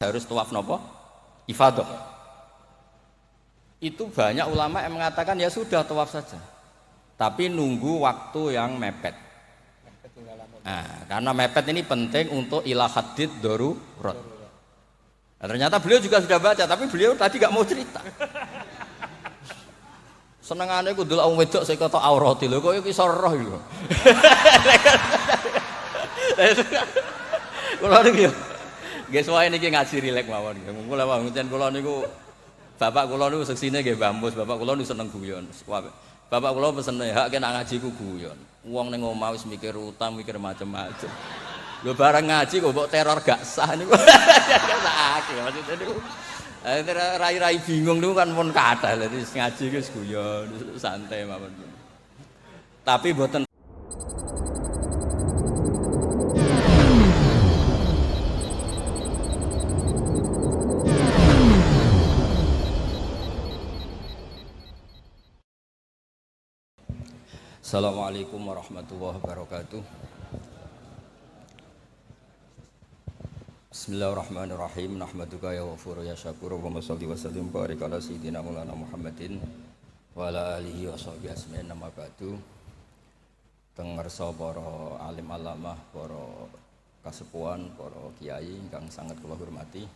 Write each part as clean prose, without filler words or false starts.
harus tawaf nopo ifadah. Itu banyak ulama yang mengatakan ya sudah tawaf saja, tapi nunggu waktu yang mepet. Nah, karena mepet ini penting untuk ilah hadid darurat. Nah, ternyata beliau juga sudah baca, tapi beliau tadi gak mau cerita. Senengane ku ndelok wong wedok sing kata aurati lho, kok iso roh lho. Kula niki yo nggih suwae niki ngaji rilek mawon. Kula pancen kula niku bapak kula niku seksine nggih Mbah Mus, bapak kula niku seneng guyon. Bapak kula pesene hak nek ngaji ku guyon. Wong ning omah wis mikir utang, mikir macam-macam. Lho bareng ngaji kok mbok teror gak sah niku. Sakake maksudnya niku. Rai-rai bingung niku kan pun kathah. Dadi ngaji ku wis guyon, santai mawon. Tapi mboten Assalamualaikum warahmatullahi wabarakatuh. Bismillahirrahmanirrahim. Nahmaduka ya ghafur ya syakur. Allahumma shalli wa sallim barik ala sayyidina Maulana Muhammadin wa ala alihi wa sahbihi ajmain. Nama ba'du. Teng ngarsa para alim alamah, para kasepuhan, para kiai ingkang sangat kula hormati.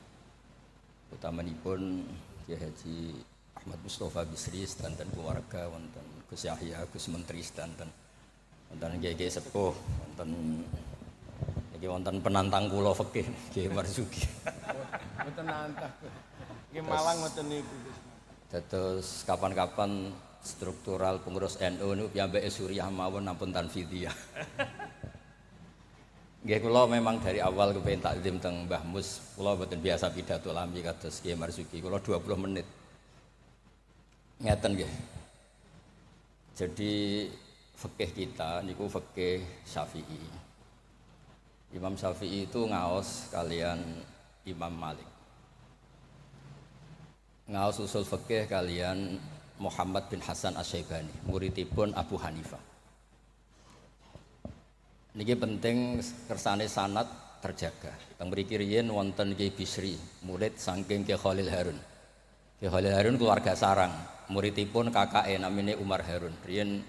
Utamanipun Kyai Haji Ahmad Mustofa Bisri sedanten keluarga wonten Gus Yahya Gus Menteri sedanten wonten Kyai sepuh wonten iki wonten penantang kula fikih Kyai Marzuki mboten nantang iki Malang mboten niku dados kapan-kapan struktural pengurus NU niku piyambake Suriah mawon ampun tanfidiyah. Nggih kula memang dari awal kepengin taklim teng Mbah Mus, kula mboten biasa pidato lami kados Kyai Marzuki, kula 20 menit. Ngeten nggih. Jadi fikih kita niku fikih Syafi'i. Imam Syafi'i itu ngaos kalian Imam Malik. Ngaos usul fikih kalian Muhammad bin Hasan Asy-Syaibani, muridipun Abu Hanifah. Niki penting kersane sanad terjaga. Teng mriki riyen wonten Kyai Bisri, murid saking Kyai Khalil Harun. Kyai Khalil Harun keluarga sarang, muridipun kakake namine Umar Harun. Riyen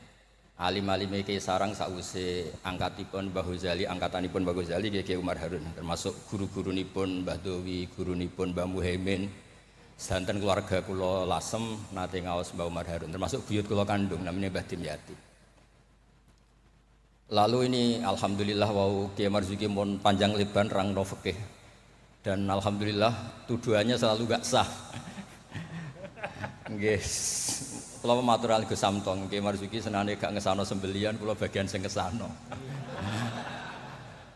alim-alime Kyai Sarang sakwise angkatipun Mbah Ghazali, angkatanipun Mbah Ghazali Kyai Umar Harun, termasuk guru-gurunipun Mbah Dowi, gurunipun Mbah Muhaimin. Sedanten keluarga kula Lasem nate ngaos Mbah Umar Harun, termasuk buyut kula kandung namine Mbah Dimyati. Lalu ini alhamdulillah wau Kyai Marzuki mun panjang lebar rangno fikih. Dan alhamdulillah tuduhannya selalu gak sah. Nggih. Kula matur alih Gus Samtong, Kyai Marzuki senane gak ngesano sembelian, kula bagian sing kesano.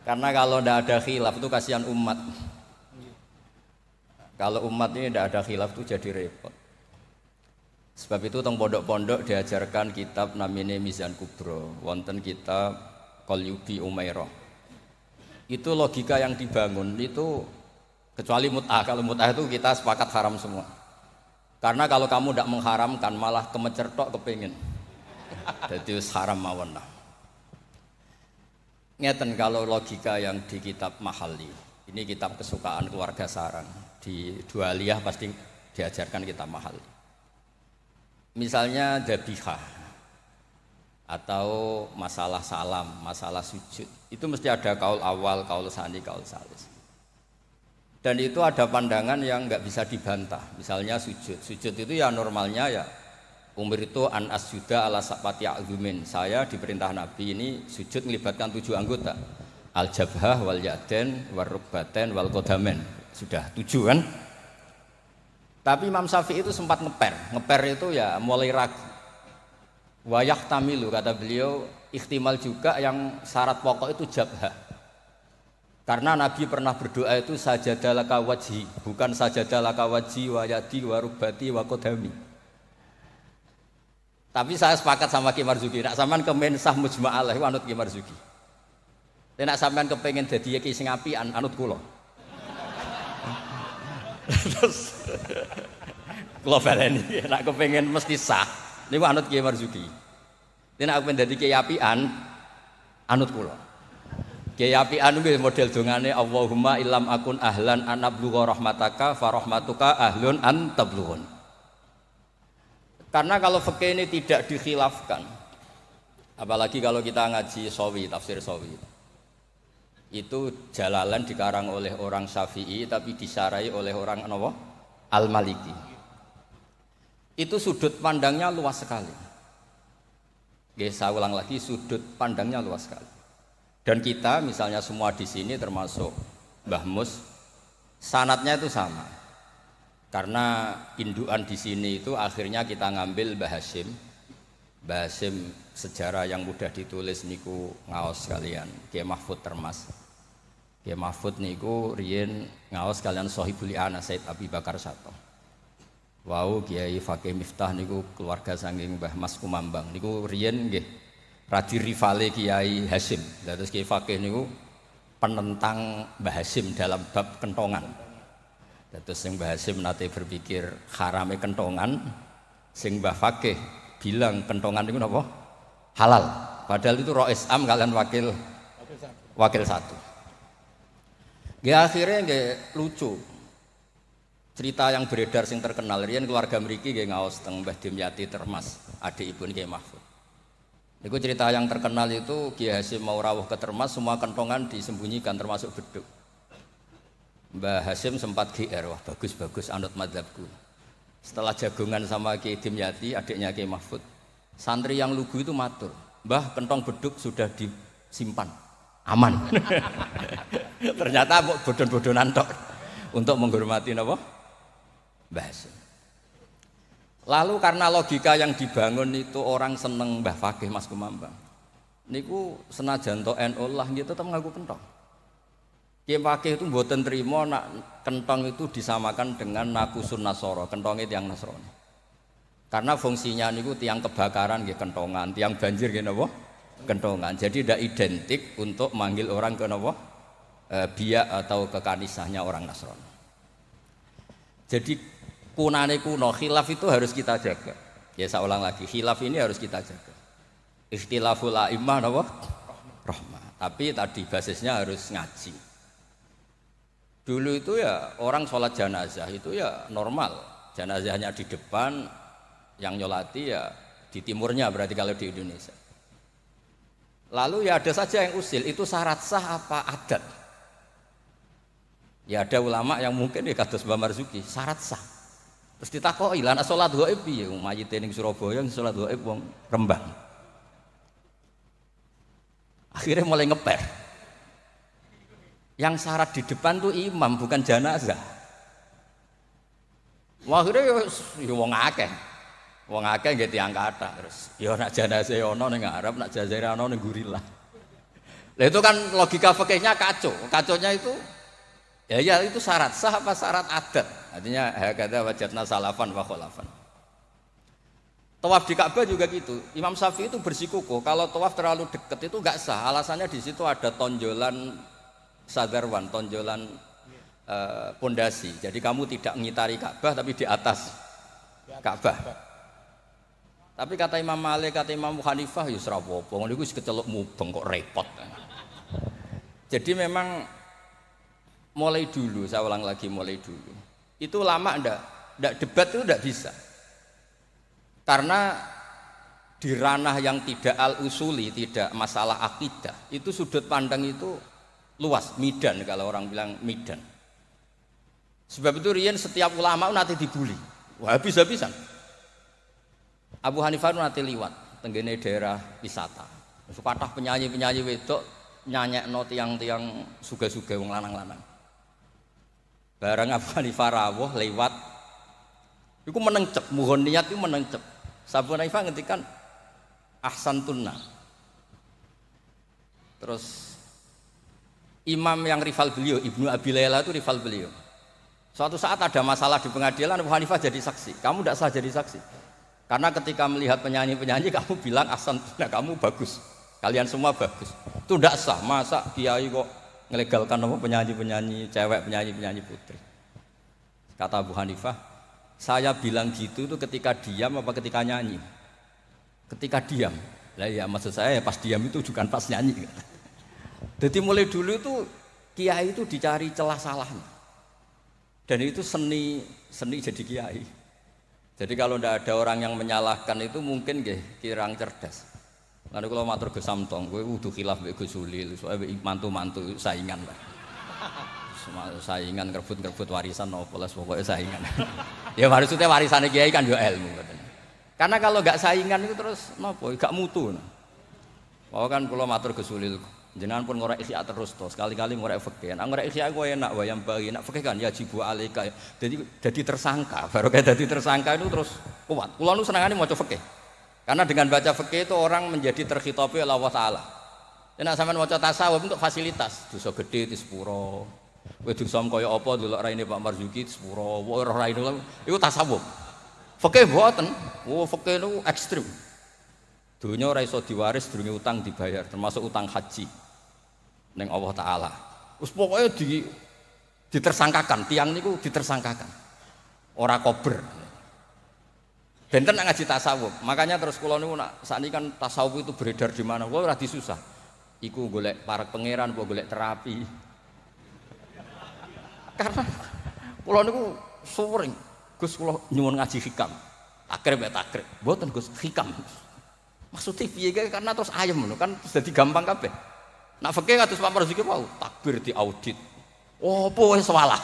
Karena kalau ndak ada khilaf itu kasihan umat. Kalau umat ini ndak ada khilaf itu jadi repot. Sebab itu teng pondok-pondok diajarkan kitab namine Mizan Kubro, wonten kitab Qalyubi Umairah. Itu logika yang dibangun itu kecuali mut'ah. Kalau mut'ah itu kita sepakat haram semua. Karena kalau kamu tidak mengharamkan malah kemecertok kepingin. Jadi haram mawon lah. Ngeten kalau logika yang di kitab Mahalli. Ini kitab kesukaan keluarga sarang. Di Dualiyah pasti diajarkan kitab Mahalli. Misalnya dzabihah atau masalah salam, masalah sujud. Itu mesti ada kaul awal, kaul tsani, kaul tsalis. Dan itu ada pandangan yang nggak bisa dibantah. Misalnya sujud. Sujud itu ya normalnya ya umur itu an asjuda ala sapati a'zumin. Saya diperintah Nabi ini sujud melibatkan 7 anggota. Al-jabhah wal yaden wal rukbaten wal qadamen. Sudah 7 kan? Tapi Imam Syafi'i itu sempat ngeper itu ya mulai ragu. Wayah tamilu kata beliau, ikhtimal juga yang syarat pokok itu jabhah. Karena Nabi pernah berdoa itu sajadalaka wajhi, bukan sajadalaka wajhi wa yadi wa rukbati wa qadami. Tapi saya sepakat sama Kyai Marzuki, nak sampean kemen sah mujma'alah anut Kyai Marzuki. Nek sampean kepengin dadi Kyai sing apian anut kula. Terus kula baleni nek kepengin mesti sah niku anut Kyai Marzuki. Nek aku pengen dadi Kyai apian anut kula. Kiai apian kuwi model dongane Allahumma illam akun ahlan an ablugha rahmataka fa rahmatuka ahlun an tablughun. Karena kalau fikih ini tidak dikhilafkan, apalagi kalau kita ngaji Sawi, tafsir Sawi, itu Jalalan dikarang oleh orang Syafi'i tapi disarai oleh orang apa? Al-Maliki. Itu sudut pandangnya luas sekali. Saya ulang lagi, sudut pandangnya luas sekali. Dan kita misalnya semua di sini termasuk Mbah Mus, sanadnya itu sama. Karena indukan di sini itu akhirnya kita ngambil Mbah Hasyim. Mbah Hasyim sejarah yang mudah ditulis niku ngaos kalian Kiai Mahfud Termas. Kiai Mahfud niku riyen ngaos kalian Sohibul I'anah Said Abi Bakar Sato. Wau Kiai Fakih Miftah niku keluarga saking Mbah Mas Kumambang niku riyen nggih radi rivale Kiai Hasyim. Terus Kiai Fakih niku penentang Mbah Hasyim dalam bab kentongan. Terus sing Mbah Hasyim nate berpikir harame kentongan, sing Mbah Fakih bilang kentongan niku napa? Halal. Padahal itu Rois Am kalian wakil satu. Nggih akhirnya nggih lucu. Cerita yang beredar sing terkenal riyen keluarga mriki nggih ngaos teng Mbah Dimyati Termas, adik ibu Kiai Mahfud. Niku cerita yang terkenal itu Kiai Hasyim mau rawuh ke Termas, semua kentongan disembunyikan termasuk beduk. Mbah Hasyim sempat GR, wah bagus-bagus anut madzhabku. Setelah jagongan sama Kiai Dimyati, adiknya Kiai Mahfud, santri yang lugu itu matur, "Mbah, kentong beduk sudah disimpan, aman." Ternyata bodon-bodonan tok untuk menghormati napa? Mbah Hasyim. Lalu karena logika yang dibangun itu orang seneng Mbah Fakih Mas Kumambang. Niku senajan to NU lah gitu tetep ngaku kentong. Kiai Fakih itu mboten trima nak kentong itu disamakan dengan nakusun Nasara, kentonge tiyang Nasrani. Karena fungsinya niku tiang kebakaran nggih kentongan, tiang banjir nggih napa? Kentongan. Jadi tidak identik untuk manggil orang ke napa? Biak atau ke kanisahnya orang Nasrani. Jadi kunane kuno, khilaf itu harus kita jaga. Ya saya ulang lagi, khilaf ini harus kita jaga. Ikhtilaful a'immah napa? Rahmah. Tapi tadi basisnya harus ngaji. Dulu itu ya orang sholat jenazah itu ya normal. Jenazahnya di depan, yang nyolati ya di timurnya berarti kalau di Indonesia. Lalu ya ada saja yang usil, itu syarat sah apa adat? Ya ada ulama yang mungkin ya kados Mbah Marzuki, syarat sah. Terus ditakoki, "Lah nek salat gaib piye? Mayite ning Surabaya salat gaib wong Rembang." Akhirnya mulai ngeper. Yang syarat di depan tuh imam bukan jenazah. Wah, akhirnya ya wong akeh. Wong akeh nggih tiyang kathah terus. Ya nek jenazah ana ning ngarep, nek jenazah ana ning gurilah. Lah itu kan logika fikihnya kacau. Kaconya itu ya itu syarat sah apa syarat adat? Artinya hakadza wajadna salafan wa khalafan. Tawaf di Ka'bah juga gitu. Imam Syafi'i itu bersikukuh kalau tawaf terlalu dekat itu enggak sah. Alasannya di situ ada tonjolan sadarwan, tonjolan pondasi. Jadi kamu tidak ngitari Ka'bah tapi di atas Ka'bah. Tapi kata Imam Malik, kata Imam Hanifah ya ora apa-apa. Ngono iku wis keceluk mubeng kok repot. Jadi memang mulai dulu, saya ulang lagi mulai dulu. Itu lama enggak debat itu enggak bisa. Karena di ranah yang tidak al-usuli, tidak masalah akidah, itu sudut pandang itu luas, midan kalau orang bilang midan. Sebab itu riyen setiap ulama nanti dibully. Wah, habis-habisan. Abu Hanifah nanti liwat tenggene daerah wisata. Kathah penyanyi-penyanyi wedok nyanyekno tiang-tiang suga-suga wong lanang-lanang. Barang Abu Hanifah rawuh lewat iku menengcep, mohon niat iku menengcep. Abu Hanifah ngendikan ahsantunna. Terus imam yang rival beliau, Ibnu Abi Layla itu rival beliau. Suatu saat ada masalah di pengadilan, Abu Hanifah jadi saksi. Kamu tidak sah jadi saksi. Karena ketika melihat penyanyi-penyanyi kamu bilang ahsantunna, kamu bagus. Kalian semua bagus. Itu tidak sah. Masa kiai kok ngelegalkan apa penyanyi-penyanyi cewek, penyanyi-penyanyi putri. Kata Abu Hanifah, saya bilang gitu itu ketika diam apa ketika nyanyi? Ketika diam. Lah ya maksud saya ya pas diam itu bukan pas nyanyi. Jadi mulai dulu itu kiai itu dicari celah salahnya. Dan itu seni jadi kiai. Jadi kalau tidak ada orang yang menyalahkan itu mungkin kirang cerdas. Lalu kalau matur Gus Samtong, gue udah khilaf mbek Gus Sulil, soalnya mantu-mantu saingan lah. Saingan ngerebut warisan nopo lah pokoknya saingan. Ya maksudnya warisan kiai kan yo ilmu katanya. Karena kalau nggak saingan itu terus nopo gak mutu. Bahwa kan kalau matur Gus Sulil, jenengan pun ngorek isya terus toh, sekali-kali ngorek fikih. Ngorek isya gue enak wayang bagi, nak fikih kan ya jibu alaika. Jadi tersangka, baru kayak jadi tersangka itu terus kuat. Kulo nu senengane maca fikih. Karena dengan baca fikih itu orang menjadi terkhitopi oleh Allah Taala. Nek sampean maca tasawuf untuk fasilitas, dosa gede di sepuro. Kowe dosa kaya apa delok raine Pak Marzuki di sepuro, ora raine iku tasawuf. Fikih mboten. Oh, fikih niku ekstrem. Dunia ora iso diwaris durunge utang dibayar, termasuk utang haji ning Allah Taala. Wis pokoke ditersangkakan, tiang niku ditersangkakan. Ora kober. Benten nak ngaji tasawuf. Makanya terus kula niku nak sakniki kan tasawuf itu beredar di mana? Kula ora disusah. Iku golek para pangeran, apa golek terapi. Karena kula niku sering Gus kula nyuwun ngaji hikam. Takrib ya takrib. Mboten Gus hikam. Maksudnya piye karena terus ayem lho kan jadi gampang kabeh. Nak fikih kados Pak Marzuki wau takbir diaudit. Opo wis salah.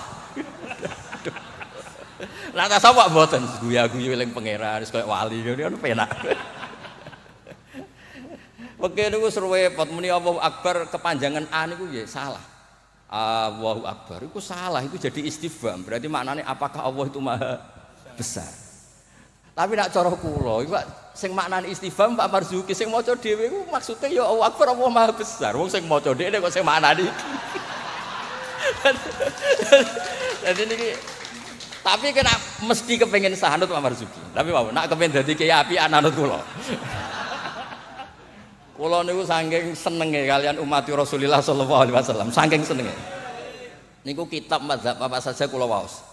Lah tasawuf mboten guya-guyu eling pangeran wis koyo wali ngono penak. Fikih niku seru repot muni Allahu Akbar kepanjangan A niku ya salah. Allahu Akbar itu salah, itu jadi istifham. Berarti maknanya apakah Allah itu maha besar? Tapi nak cara kula iku sing maknane istifham Pak Marzuki sing maca dhewe iku maksude ya Allahu Akbar Allah maha besar. Wong sing maca dhewe kok sing maknane iki. Jadi niki tapi kena mesti kepengen sahanut Pak Marzuki. Tapi mau nak kepengen dadi kiai apian anut kula. Kula niku saking senenge kalian umat Rasulullah sallallahu alaihi wasallam, saking senenge. Niku kitab mazhab apa saja kula waos.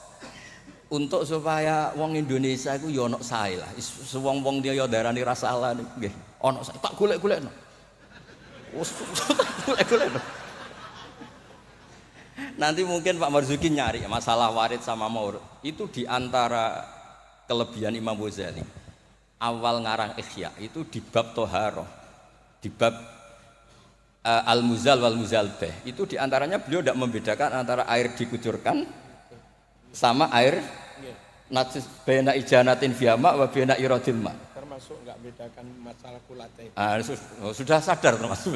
Untuk supaya wong Indonesia iku ya ono sae lah. Wong-wong dia ya darani ra salah niku nggih. Ono sae tak golek-golekno. Wes golek-golekno. Nanti mungkin Pak Marzuki nyari masalah warid sama maurud. Itu di antara kelebihan Imam Ghazali. Awal ngarang Ihya itu di bab Thaharah. Di bab Al-Muzal wal Muzalbeh. Itu di antaranya beliau tidak membedakan antara air dikucurkan sama air najis baina ijanatin fiyama wa baina iradil ma. Termasuk enggak bedakan masalah kulate. Sudah sadar termasuk.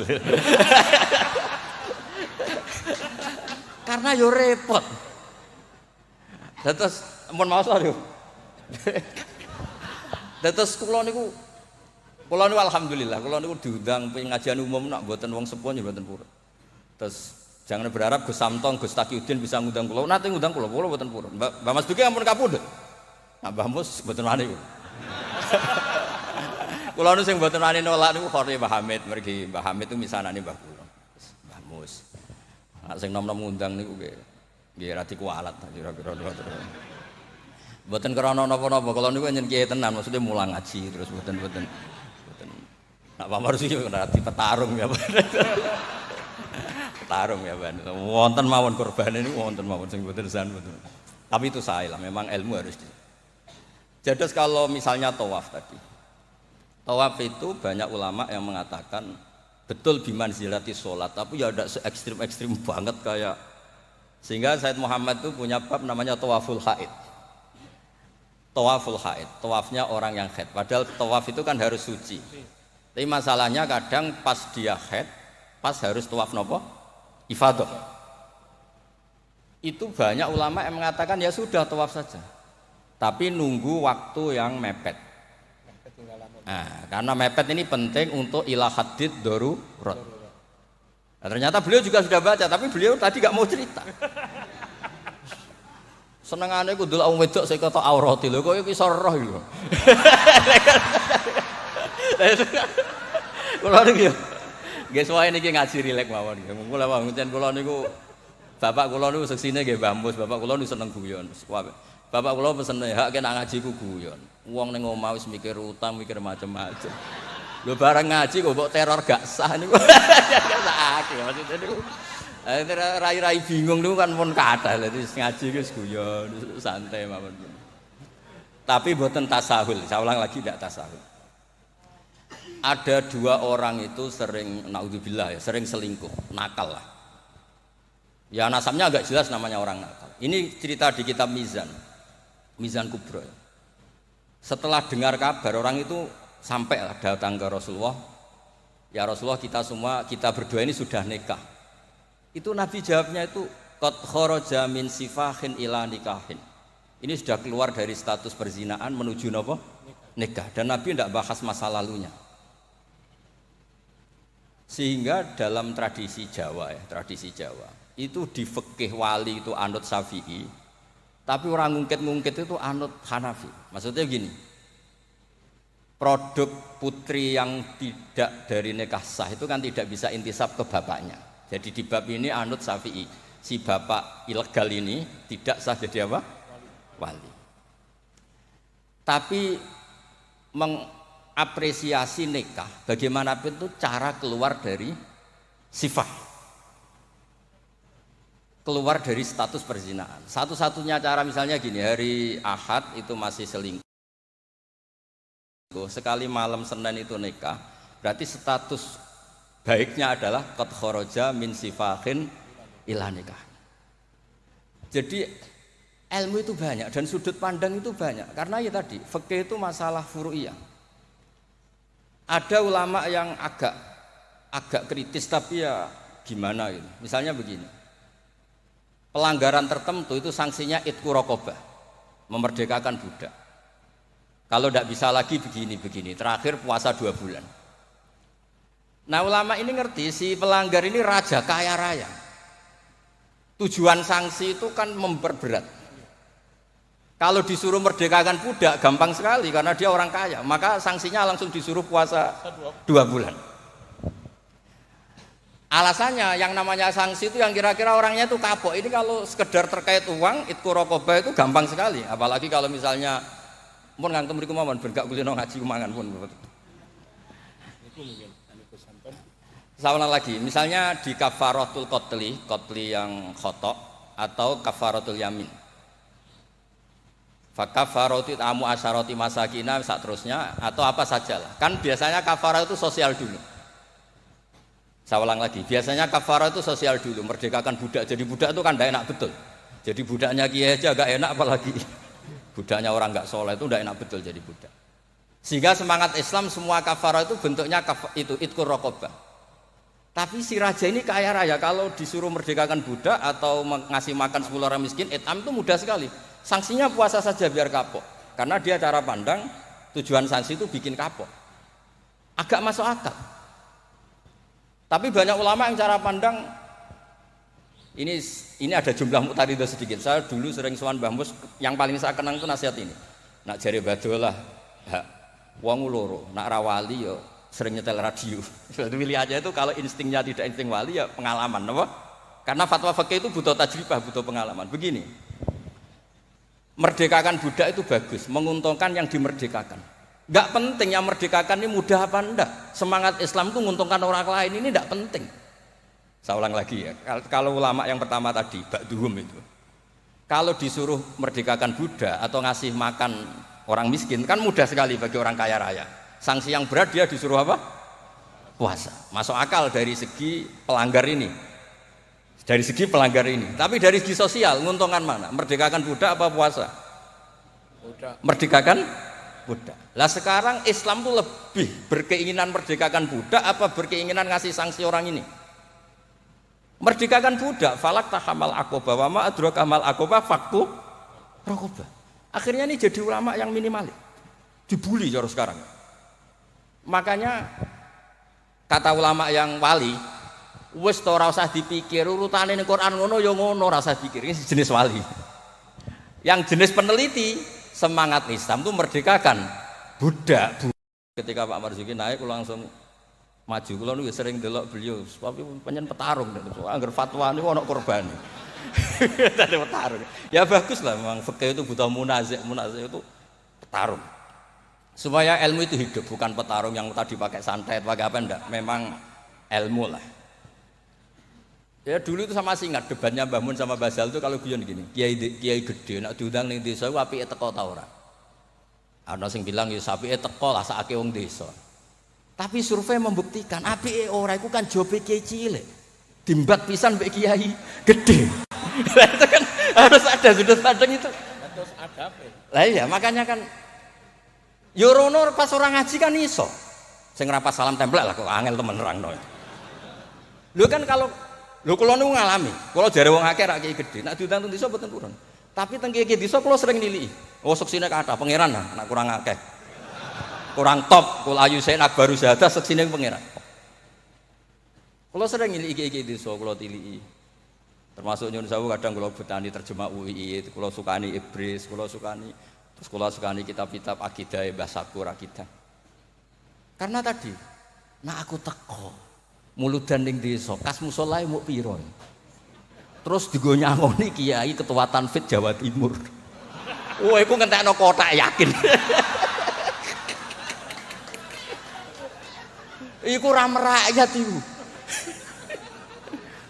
Karena yo repot. Terus ampun maos lho. Terus kula niku alhamdulillah kula niku diundang pengajian umum nak mboten wong sepuh ya mboten purun. Terus jangan berharap Gus Samtong, Gus Takiuddin bisa ngundang kula. Nate ngundang kula mboten purun. Mbak Mas Duki ampun kapundhut. Nah Mbah Mus mboten wani. Kula nu sing mboten wani nolak niku Khori Mbah Hamid, mergi Mbah Hamid itu misanane Mbah kula. Mbah Mus. Nek sing nom-nom ngundang niku nggih ra dikualat kira-kira. Mboten krana napa-napa, kula niku nyen kiai tenan, maksudnya mulang ngaji terus mboten. Nak Pak Marzuki ora dipetarung ya. Petarung ya, Ban. Wonten mawon kurbane niku wonten mawon sing mboten san mboten. Tapi itu sae lah, memang ilmu harus Jadi kalau misalnya tawaf tadi. Tawaf itu banyak ulama yang mengatakan betul biman zilati sholat, tapi ya tidak se-ekstrim banget kayak sehingga Said Muhammad itu punya bab namanya tawaful haid. Tawaful haid, tawafnya orang yang haid. Padahal tawaf itu kan harus suci. Tapi masalahnya kadang pas dia haid, pas harus tawaf nopo? Ifadah. Itu banyak ulama yang mengatakan ya sudah tawaf saja. Tapi nunggu waktu yang mepet. Nah, karena mepet ini penting untuk ilah hadid darurat. Nah, ternyata beliau juga sudah baca, tapi beliau tadi gak mau cerita. Senengane ku delok wong wedok sing kata aurati lho, kok iso roh lho. Kula niku nggih suwae niki ngaji rilek mawon nggih. Kula pancen kula niku bapak kula niku seksine nggih Mbah Mus, bapak kula niku seneng guyon. Bapak kula pesen hak kena ngaji ku guyon. Wong ning omah wis mikir utang, mikir macam-macam. Lho bareng ngaji kok mbok teror gak sah niku. Sakake maksudnya niku. Rai-rai bingung niku kan pun kathah. Dadi ngaji wis guyon santai mawon. Tapi mboten tasahul. Saya ulang lagi tidak tasahul. Ada 2 orang itu sering naudzubillah ya, sering selingkuh, nakal lah. Ya nasabnya agak jelas namanya orang nakal. Ini cerita di kitab Mizan. Mizan Kubra. Setelah dengar kabar orang itu sampai datang ke Rasulullah. Ya Rasulullah kita berdua ini sudah nikah. Itu Nabi jawabnya itu qad kharaja min sifahin ila nikahin. Ini sudah keluar dari status perzinaan menuju napa? Nikah. Dan Nabi tidak bahas masa lalunya. Sehingga dalam tradisi Jawa itu di fikih wali itu anut Syafi'i, tapi orang ngungkit itu anut Hanafi. Maksudnya gini, produk putri yang tidak dari nikah sah itu kan tidak bisa intisab ke bapaknya. Jadi di bab ini anut Syafi'i, si bapak ilegal ini tidak sah jadi apa? Wali. Tapi mengapresiasi nikah bagaimanapun itu cara keluar dari sifat, keluar dari status perzinaan. Satu-satunya cara misalnya gini, hari Ahad itu masih selingkuh, sekali malam Senin itu nikah, berarti status baiknya adalah qad kharaja min sifahin ila nikah. Jadi ilmu itu banyak dan sudut pandang itu banyak, karena ya tadi fikih itu masalah furu'iyah. Ada ulama yang agak kritis tapi ya gimana gitu. Misalnya begini, pelanggaran tertentu itu sanksinya itqu raqabah, memerdekakan budak. Kalau tidak bisa lagi begini, terakhir puasa 2 bulan. Nah ulama ini ngerti si pelanggar ini raja kaya raya. Tujuan sanksi itu kan memperberat. Kalau disuruh merdekakan budak gampang sekali karena dia orang kaya, maka sanksinya langsung disuruh puasa 2 bulan. Alasannya yang namanya sanksi itu yang kira-kira orangnya itu kapok. Ini kalau sekedar terkait uang, itqu raqabah itu gampang sekali. Apalagi kalau misalnya mun ngantem mriku mawon ben gak kulino ngaji kumangan pun. Saya ulang lagi, misalnya di kafaratul qatli yang khata' atau kafaratul yamin. Fakafaratu tamu asyarati masakina seterusnya atau apa sajalah. Kan biasanya kafarah itu sosial dulu. Saya ulang lagi, biasanya kafarah itu sosial dulu, merdekakan budak. Jadi budak itu kan tidak enak betul. Jadi budaknya kiai aja agak enak, apalagi budaknya orang nggak soleh itu tidak enak betul jadi budak. Sehingga semangat Islam semua kafarah itu bentuknya itu itqu raqabah. Tapi si raja ini kaya raya, kalau disuruh merdekakan budak atau ngasih makan 10 orang miskin, itam itu mudah sekali. Sanksinya puasa saja biar kapok. Karena dia cara pandang tujuan sanksi itu bikin kapok. Agak masuk akal. Tapi banyak ulama yang cara pandang ini ada jumlah muqtaridah sedikit. Saya dulu sering sowan Mbah Mus, yang paling saya kenang itu nasihat ini. Nak jare badolah hak wong loro, nak ra wali ya sering nyetel radio. Pilih aja itu kalau instingnya tidak insting wali ya pengalaman, apa? Karena fatwa fikih itu butuh tajribah, butuh pengalaman. Begini. Merdekakan budak itu bagus, menguntungkan yang dimerdekakan. Enggak penting yang merdekakan ini mudah apa enggak. Semangat Islam itu menguntungkan orang lain ini enggak penting. Saya ulang lagi ya. Kalau ulama yang pertama tadi, ba'duhum itu. Kalau disuruh merdekakan budak atau ngasih makan orang miskin kan mudah sekali bagi orang kaya raya. Sanksi yang berat dia disuruh apa? Puasa. Masuk akal dari segi pelanggar ini. Dari segi pelanggar ini, tapi dari segi sosial, menguntungkan mana? Merdekakan budak apa puasa? Budak. Merdekakan budak. Lah sekarang Islam tuh lebih berkeinginan merdekakan budak apa berkeinginan ngasih sanksi orang ini? Merdekakan budak, falak tahamal aqobah, wa ma adraka mal aqobah faktu raqobah. Akhirnya ini jadi ulama yang minimalis, dibully cara sekarang. Makanya kata ulama yang wali, wis to ora usah dipikir urutane ning Quran ngono ya ngono, ora usah dipikir. Ini jenis wali. Yang jenis peneliti, semangat Islam itu merdekakan budak. Ketika Pak Marzuki naik langsung maju. Kula niku sering delok beliau, tapi penyen petarung angger fatwa niku ana korban. Tadi petarung. Ya bagus lah memang fikih itu butuh munazih itu petarung. Supaya ilmu itu hidup, bukan petarung yang tadi pakai santet, pakai apa enggak. Memang ilmu lah. Ya dulu itu sama masih ingat debatnya Mbah Mun sama Basal itu kalau guyon gini, kiai gede nak diundang ning desa ku apike teko ta ora. Ana sing bilang ya apike teko lah sakake wong desa. Tapi survei membuktikan apike ora iku kan jobe kiai cilik. Dimbat pisan mbek kiai gede. Itu kan harus ada sudut pandang itu. Terus adabe. Lah iya makanya kan yo rono pas orang ngaji kan iso. Sing rapat salam templek lah kok angel temen nerangno. Lho kan kalau lho kula niku ngalami, kula jare wong akeh rak kiai gedhe, nek diundang teng desa mboten purun. Tapi teng kiai desa kula sering niliki. Oh seksine kathah pangeran nah, nek kurang akeh. Kurang top, kula ayu sen akbaru syahadah seksine pangeran. Kula sering niliki kiai desa kula tiliki. Termasuk nyun sewu kadang kula butani terjemah UI, kula sukani Ibris, kula sukani terus kula sukani kitab-kitab akidah Mbah Sakur akidah. Karena tadi, nah aku teko muludan ning desa, kas musolae muk pira. Terus digo nyangoni kiai ketua Tanfid Jawa Timur. Wah, iku ngentekno kotak yakin. Iku ra merakyat iku.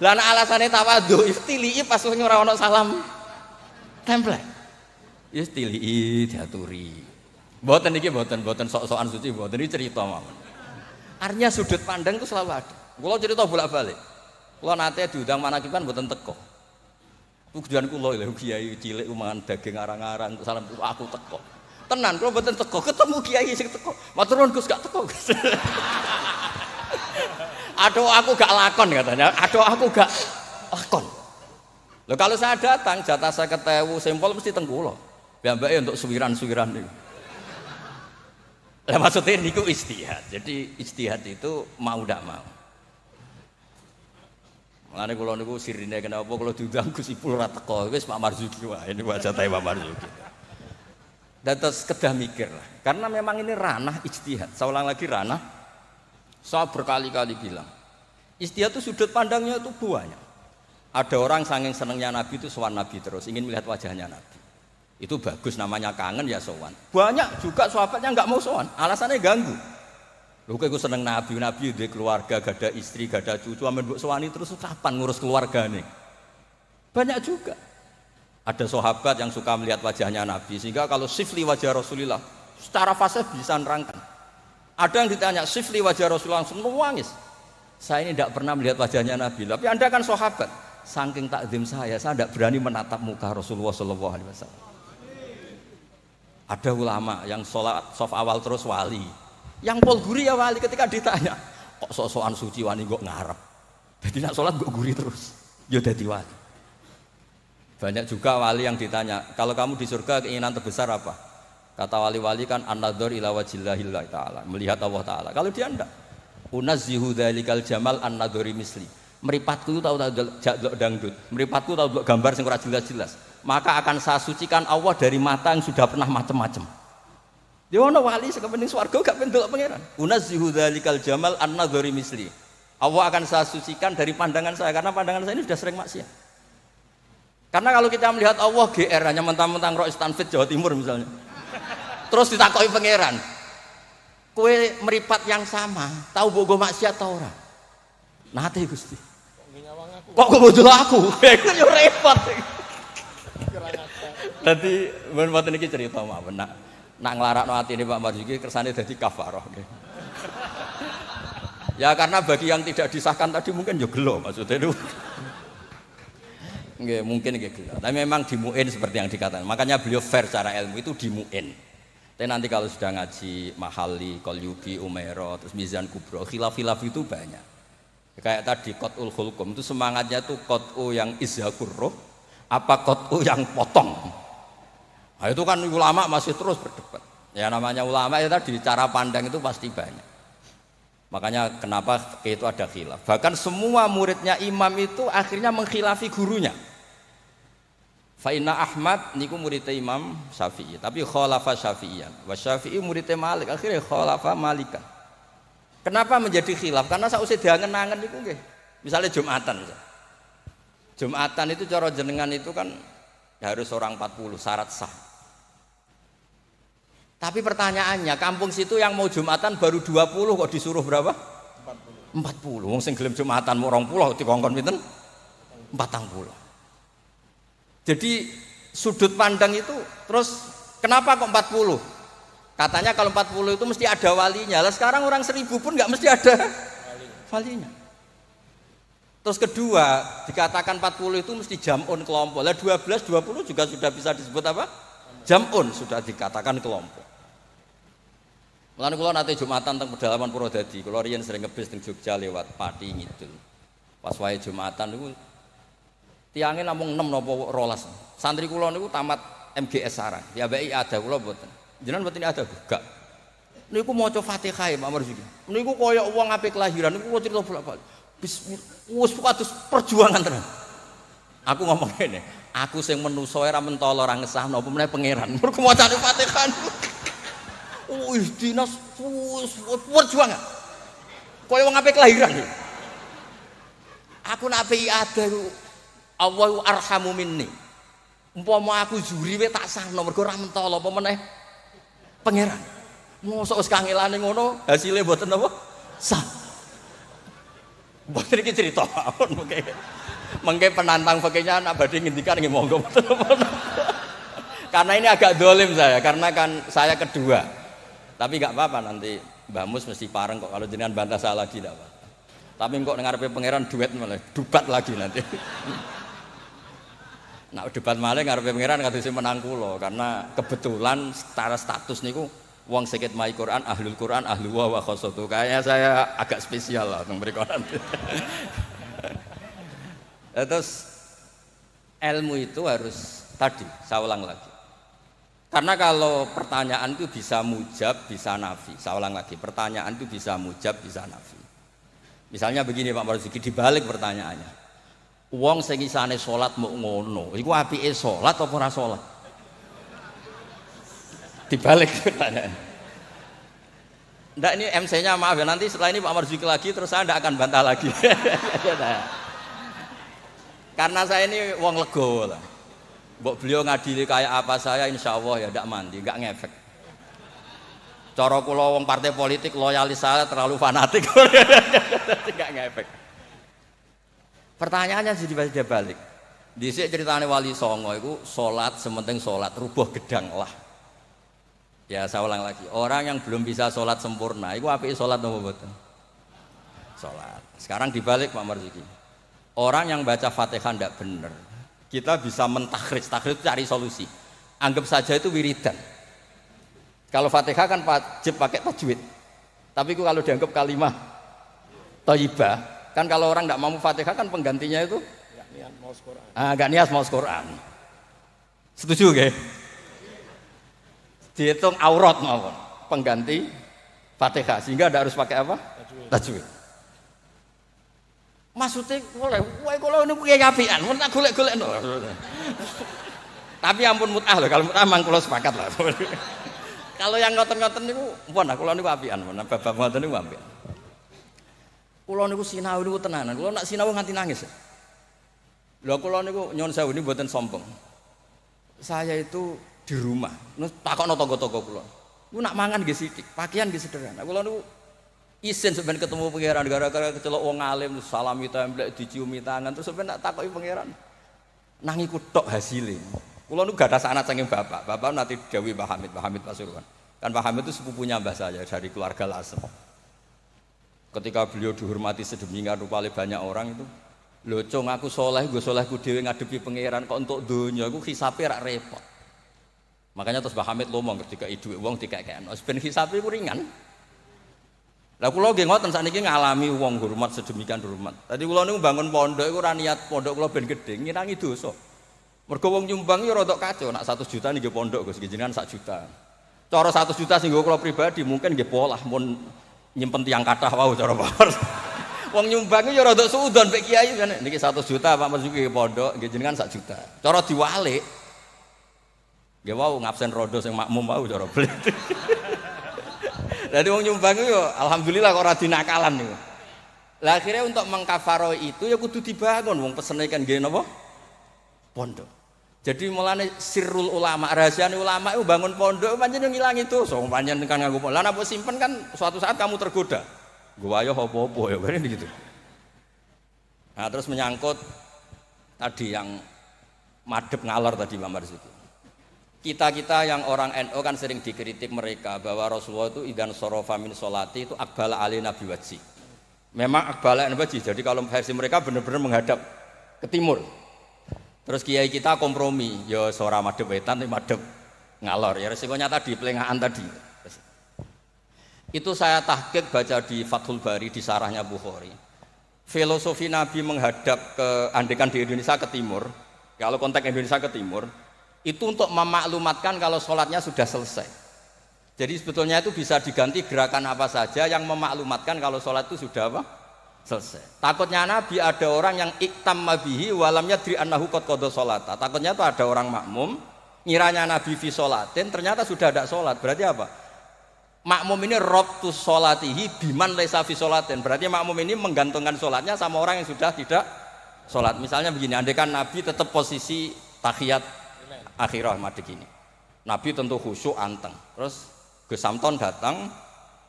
Lah nek alasane tawadhu istilii pas ora ono salam template. Istilii diaturi. Mboten iki mboten sok-sokan suci mboten iki cerita mawon. Artinya sudut pandang itu selalu ada. Kula cerita bolak-balik. Kula nate diundang manakiban mboten teko. Tujuan kula lho kiai cilik mangan daging arang-arang salam aku teko. Tenan kula mboten teko, ketemu kiai sing teko. Matur nuwun Gus gak teko. Aduh aku gak lakon katanya. Aduh aku gak lakon. Lho kalau saya datang jatah saya ketewu sempol mesti teng kula. Piyambake untuk suwiran-suwiran niku. Lah maksudnya niku ijtihad. Jadi ijtihad itu mau ndak mau. Mulane kula niku sirine kenapa kula diundang Gus Ipul ora teko. Wis Pak Marzuki wae niku jatahe Pak Marzuki. Dan terus kedah mikir lah. Karena memang ini ranah ijtihad. Saya ulang lagi ranah. Saya berkali-kali bilang. Ijtihad itu sudut pandangnya itu banyak. Ada orang saking senengnya Nabi itu sowan Nabi terus, ingin melihat wajahnya Nabi. Itu bagus namanya kangen ya sowan. Banyak juga sahabatnya enggak mau sowan, alasannya ganggu. Lho kok iku seneng Nabi duwe keluarga, gak ada istri, gak ada cucu, amen mbok sowani terus kapan ngurus keluargane? Banyak juga. Ada sahabat yang suka melihat wajahnya Nabi sehingga kalau sifli wajah Rasulullah secara fasih bisa nerangkan. Ada yang ditanya sifli wajah Rasulullah langsung nangis. Saya ini tidak pernah melihat wajahnya Nabi, tapi Anda kan sahabat. Saking takzim saya tidak berani menatap muka Rasulullah SAW. Ada ulama yang sholat sof awal terus wali, yang pol guri ya wali ketika ditanya, kok sok-sokan suci wani kok ngarep. Jadi nak sholat kok guri terus, ya dadi wali. Banyak juga wali yang ditanya, kalau kamu di surga keinginan terbesar apa? Kata wali-wali kan an-nadhar ila wajhillahillah ta'ala, melihat Allah Ta'ala. Kalau dia enggak, unazzihu dzalikal jamal an-nadhari misli. Meripatku tahu delok dangdut, meripatku tahu delok gambar sing ora jelas-jelas. Maka akan saya sucikan Allah dari mata yang sudah pernah macam-macam. Dia ono wali sekepening swarga gak pengen delok pangeran. Unazzihu dzalikal jamal an-nadhari misli. Allah akan saya sucikan dari pandangan saya karena pandangan saya ini sudah sering maksiat. Karena kalau kita melihat Allah GR hanya mentang-mentang Rois Tanfid Jawa Timur misalnya. Terus ditakoki pangeran. Kue meripat yang sama, tahu bogo maksiat tau ora? Nate Gusti. Kok bodoh aku? Iku yo repot. Dadi mboten iki cerita mawon. Nak nglarakno atine Pak Marzuki kersane dadi kafarah. Ya karena bagi yang tidak disahkan tadi mungkin yo gelo maksudnya itu. Nggih, mungkin nggih gelo. Tapi memang dimuin seperti yang dikatakan. Makanya beliau fair secara ilmu itu dimuin. Tapi nanti kalau sudah ngaji Mahali, Qalyubi, Umairah, terus Mizan Kubro, khilaf-khilaf itu banyak. Kayak tadi Qat'ul Khulqum itu semangatnya tuh Qat'u yang izhakur roh, apa Qat'u yang potong. Nah itu kan ulama masih terus berdebat. Ya namanya ulama ya tadi cara pandang itu pasti banyak. Makanya kenapa itu ada khilaf. Bahkan semua muridnya imam itu akhirnya mengkhilafi gurunya. Fa inna Ahmad niku muridnya Imam Syafi'i, tapi khalafa Syafi'iyan. Wa Syafi'i muridnya Malik, akhirnya khalafa Malikan. Kenapa menjadi khilaf? Karena sausé diangen-angen niku nggih. Misalnya Jumatan. Jumatan itu cara jenengan itu kan harus orang 40 syarat sah. Tapi pertanyaannya, kampung situ yang mau Jumatan baru 20 kok disuruh berapa? 40. Wong sing gelem Jumatan mau 20 dikongkon pinten? 40. Jadi sudut pandang itu terus kenapa kok 40? Katanya kalau 40 itu mesti ada walinya. Lah sekarang orang 1000 pun nggak mesti ada walinya. Terus kedua, dikatakan 40 itu mesti jam'un kelompok. Lah 12, 20 juga sudah bisa disebut apa? Jam'un, sudah dikatakan kelompok. Mulane kula nate Jumatan teng pedalaman Purwodadi, kula riyen sering ngebis teng Jogja lewat Pati Ngidul. Pas wae Jumatan niku tiange namung 6 napa 12. Santri kula niku tamat MGS Sarang. Diabeki ada kula mboten. Jenengan mboten ada gak. Niku maca Fatihah Pak Marzuki. Niku kaya wong ape kelahiran niku kula crita bolak-balik. Bismillah. Wis kados perjuangan tenan. Aku ngomong ngene, aku sing menungso ora mentolo ora ngesahno apa meneh pangeran. Mergo macane Fatihah. Wis dinas perjuangan. Kaya wong ape kelahiran. Aku nak ape ada Allahu arhamu minni. Umpama aku juri we tak sahno mergo ora mentolo apa meneh pangeran. Mosok wis kangelane ngono, hasile mboten apa? Sah. Mboten iki crita mawon mengke penantang fakihnya anak badhe ngendikan nggih monggo. Karena ini agak dolim saya, karena kan saya kedua. Tapi enggak apa-apa nanti Mbah Mus mesti pareng kok kalau jenengan bantah saya lagi enggak apa. Tapi kok ngarepe pangeran duet malah debat lagi nanti. Nah debat malah ngarepe pangeran kadose menang kula karena kebetulan secara status niku wong sikit mai Quran, ahlu wa khosotu. Kayaknya saya agak spesial lah teng mriku nanti. Terus ilmu itu harus tadi saya ulang lagi. Karena kalau pertanyaan itu bisa mujab, bisa nafi. Saya ulang lagi, pertanyaan itu bisa mujab, bisa nafi. Misalnya begini Pak Marzuki, dibalik pertanyaannya. Wong sing isane salat muk ngono, iku apike salat apa ora salat? Dibalik pertanyaan. Ndak ini MC-nya maaf ya, nanti setelah ini Pak Marzuki lagi terus saya ndak akan bantah lagi. Karena saya ini wong legowo lah. Mbok beliau ngadili kayak apa saya insya Allah ya ndak mandi, nggak ngefek. Cara kula wong partai politik loyalis saya terlalu fanatik. Nggak ngefek. Pertanyaannya jadi balik. Dhisik ceritane Wali Songo iku salat sementing salat rubuh gedang lah. Ya saya ulang lagi, orang yang belum bisa sholat sempurna, itu apik sholat apa mboten? Sholat. Sekarang dibalik Pak Marzuki. Orang yang baca Fatihah tidak benar, kita bisa mentakhrij, takhrij cari solusi. Anggap saja itu wiridan. Kalau Fatihah kan wajib pakai tajwid. Tapi kalau dianggap kalimah thayyibah, kan kalau orang tidak mampu Fatihah kan penggantinya itu Gak niat mau Quran. Gak niat mau Quran. Setuju nggih? Dihitung aurat mawon pengganti Fatihah sehingga tidak harus pakai apa? Tajwid. Maksudnya boleh, wae kalau ini punya apian, mun tak golek-golekno. Tapi ampun mut'ah loh, kalau mut'ah mang kula sepakat lah. Kalau yang ngoten-ngoten niku mpun kula niku apian, mun bab ngoten niku apian. Kula niku sinau niku tenanan, kula nak sinau nganti nangis. Lha kula niku nyuwun sewu niku mboten sombong. Saya itu di rumah, takokno tangga-tangga kula. Ku nak mangan nggih sithik, pakaian nggih sederhana. Kula niku isin sampeyan ketemu pangeran gara-gara kecelok wong alim salami templek diciumi tangan terus sampeyan tak takoki pangeran. Nang iku tok hasile. Kula niku gadah sanad saking bapak. Bapak nanti dawuh Pak Hamid Pasuruan. Kan Pak Hamid itu sepupunya mbah saya dari keluarga Lasem. Ketika beliau dihormati sedemikian rupa oleh banyak orang itu, lho cung aku saleh, nggo salehku dhewe ngadepi pangeran kok entuk donya iku hisabe rak repot. Makanya terus Pak Hamid ngomong ketika iduke wong dikekekno, ben hisabe ku ringan. Lah kula nggih ngoten sakniki ngalami wong hormat sedemikian hormat. Tadi kula niku bangun pondok iku ora niat pondok kula ben gedhe, ngirangi dosa. Mergo wong nyumbang yo rada kacau, nak 100 juta nggih pondok Gus, jenengan 1 juta. Cara 100 juta sing kula pribadi mungkin nggih polah mun nyimpen tiang kathah wau cara power. Wong nyumbang yo rada suudon mek kiai kan niki 100 juta Pak Marzuki pondok nggih jenengan 1 juta. Cara diwalik nggih wau ngabsen rodo sing makmum wau cara beli. Jadi wong nyumbang yo alhamdulillah kok ora dinakalan niku. Lah akhirnya untuk mengkafaroi itu ya kudu dibangun wong pesene kan nggih napa? Pondok. Jadi mulane sirrul ulama, rahasiane ulama itu bangun pondok pancen ngilangi dosa, pancen kan nganggo pondok. Lah nek simpen kan suatu saat kamu tergoda. Gua ayo apa-apa ya kan gitu. Nah, terus menyangkut tadi yang madhep ngalor tadi Pak Marzuki. Kita yang orang NU kan sering dikritik mereka bahwa Rasulullah itu idan sorofa min sholati itu akbala ali nabi wajhi. Memang akbala nabi wajhi. Jadi kalau versi mereka benar-benar menghadap ke timur. Terus kiai kita kompromi, ya suara madhep wetan tapi madhep ngalor. Ya resikonya tadi pelengahan tadi. Itu saya tahqiq baca di Fathul Bari di sarahnya Bukhari. Filosofi Nabi menghadap ke andekan di Indonesia ke timur. Kalau konteks Indonesia ke timur, itu untuk memaklumatkan kalau sholatnya sudah selesai. Jadi sebetulnya itu bisa diganti gerakan apa saja yang memaklumatkan kalau sholat itu sudah apa? Selesai. Takutnya Nabi ada orang yang iktam mabihi walam yadri annahu qad qada sholata. Takutnya itu ada orang makmum ngiranya Nabi fi sholatin ternyata sudah ada sholat. Berarti apa? Makmum ini robtus sholatihi biman laisa fi sholatin. Berarti makmum ini menggantungkan sholatnya sama orang yang sudah tidak sholat. Misalnya begini, andaikan Nabi tetap posisi tahiyat akhirah madeg ini. Nabi tentu khusyuk anteng. Terus Gus Samton datang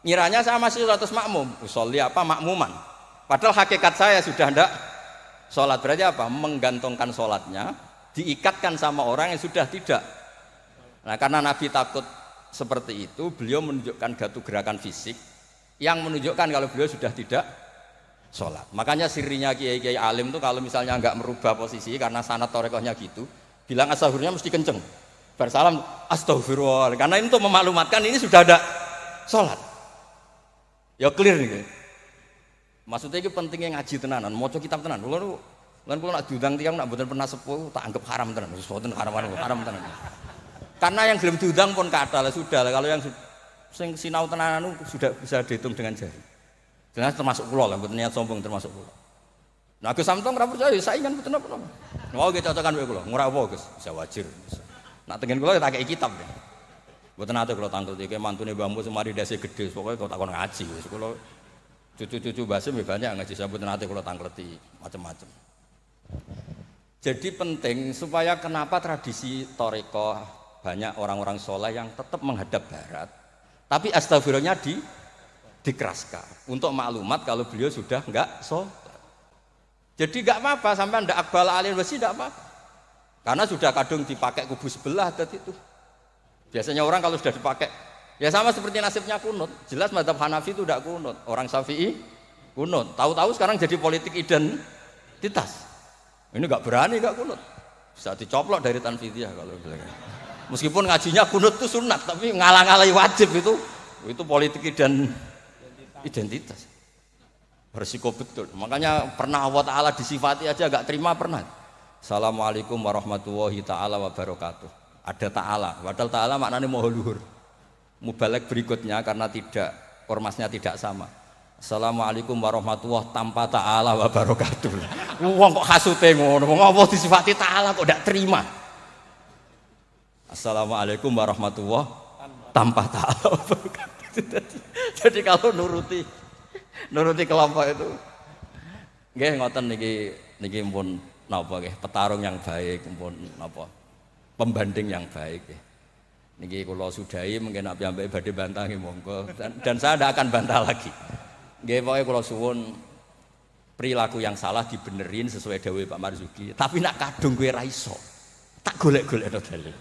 ngiranya saya masih sholat makmum. Usolli apa makmuman. Padahal hakikat saya sudah tidak sholat. Berarti apa? Menggantungkan sholatnya diikatkan sama orang yang sudah tidak. Nah karena Nabi takut seperti itu, beliau menunjukkan gatu gerakan fisik yang menunjukkan kalau beliau sudah tidak sholat. Makanya sirinya kiai-kiai alim itu kalau misalnya nggak merubah posisi karena sanad torekohnya gitu, bilang astagfirullah mesti kenceng. Bersalam astagfirullah. Karena ini untuk memaklumatkan ini sudah ada sholat. Ya clear nih. Maksudnya itu pentingnya ngaji tenanan, maca kitab tenan. Kulo nak diundang tiyang nak mboten pernah sepuh tak anggap haram tenan. Wis mboten haram tenan. Karena yang belum diundang pun kata lah sudah lah. Kalau yang sing sinau tenanan sudah bisa dihitung dengan jari. Jelas termasuk kula lah, mboten niat sombong termasuk kula. Nah Gus Samtong ora percaya saingan mboten apa-apa. Mau kita cocokan wae kula, ora apa Gus, bisa wajar. Nak tengen kula tak kei kitab. Mboten ate kula tangkel iki mantune mbahmu semari dasi gede, pokoke kok takon ngaji wis kula. Cucu-cucu Basim banyak ngaji sabut nanti kalau tangkleti macam-macam. Jadi penting supaya kenapa tradisi toriko banyak orang-orang soleh yang tetap menghadap barat, tapi astagfirullahnya dikeraskan untuk maklumat kalau beliau sudah enggak sholat. Jadi enggak apa-apa sampai ndak akbal alin wasi enggak apa-apa. Karena sudah kadung dipakai kubu sebelah tadi itu. Biasanya orang kalau sudah dipakai ya sama seperti nasibnya kunut. Jelas mazhab Hanafi itu tidak kunut. Orang Syafi'i kunut. Tahu-tahu sekarang jadi politik identitas. Ini nggak berani nggak kunut. Bisa dicoplok dari tanfidiyah kalau bilang. Meskipun ngajinya kunut itu sunat, tapi ngalah-ngalahi wajib itu politik identitas. Berisiko betul. Makanya pernah Allah Ta'ala disifati aja nggak terima pernah. Assalamualaikum warahmatullahi ta'ala wabarakatuh. Ada ta'ala. Padahal ta'ala maknanya moho luhur. Mubalek berikutnya karena tidak ormasnya tidak sama. Assalamualaikum warahmatullahi tanpa ta'ala wa barakatuh. Wong kok hasute ngono, wong apa disifati ta'ala kok ndak terima. Assalamualaikum warahmatullahi tanpa ta'ala wa barakatuh. Jadi kalau nuruti kelompok itu nggih ngoten niki pun napa nggih petarung yang baik pun napa pembanding yang baik nggih. Niki kula sudahi mungkin ambek badhe bantah nggih monggo dan saya tidak akan bantah lagi. Nggih pokoke kula suwun perilaku yang salah dibenerin sesuai dawuh Pak Marzuki. Tapi nak kadung kowe ra iso. Tak golek-golekno dalil.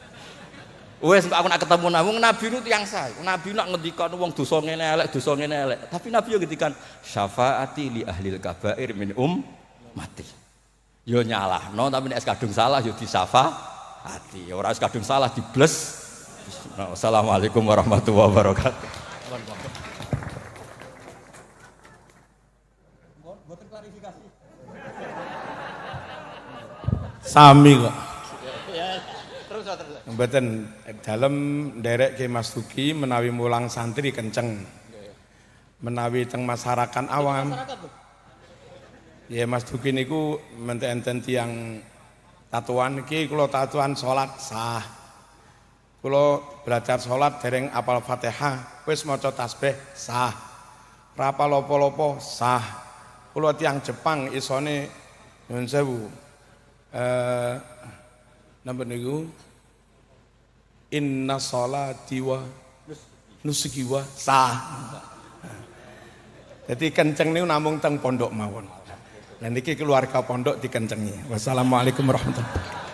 Wes aku nak ketemu Nabi nu tiyang sae. Nabi nak ngendikan wong dosa ngene elek. Tapi Nabi yo ngendikan syafaati li ahlil kabair min mati. Yo nyalahno tapi nek kadung salah yo disafaati. Ora kadung salah dibles. Assalamualaikum warahmatullahi wabarakatuh. Sami kok. Mboten dalem nderek Ki Mas Duki menawi mulang santri kenceng. Menawi teng masyarakat awam. Ya Mas Duki niku menten tiyang tatuan iki kula tatuan salat sah. Kula belajar sholat dereng apal Fatihah, wis maca tasbih sah. Ra apal apa-apa sah. Kula tiyang Jepang isone nyuwun sewu. Napa niku? Inna sholati wa nusuki wa sah. Jadi kenceng niku namung teng pondok mawon. Lah niki keluarga pondok dikencengi. Wassalamualaikum warahmatullahi wabarakatuh.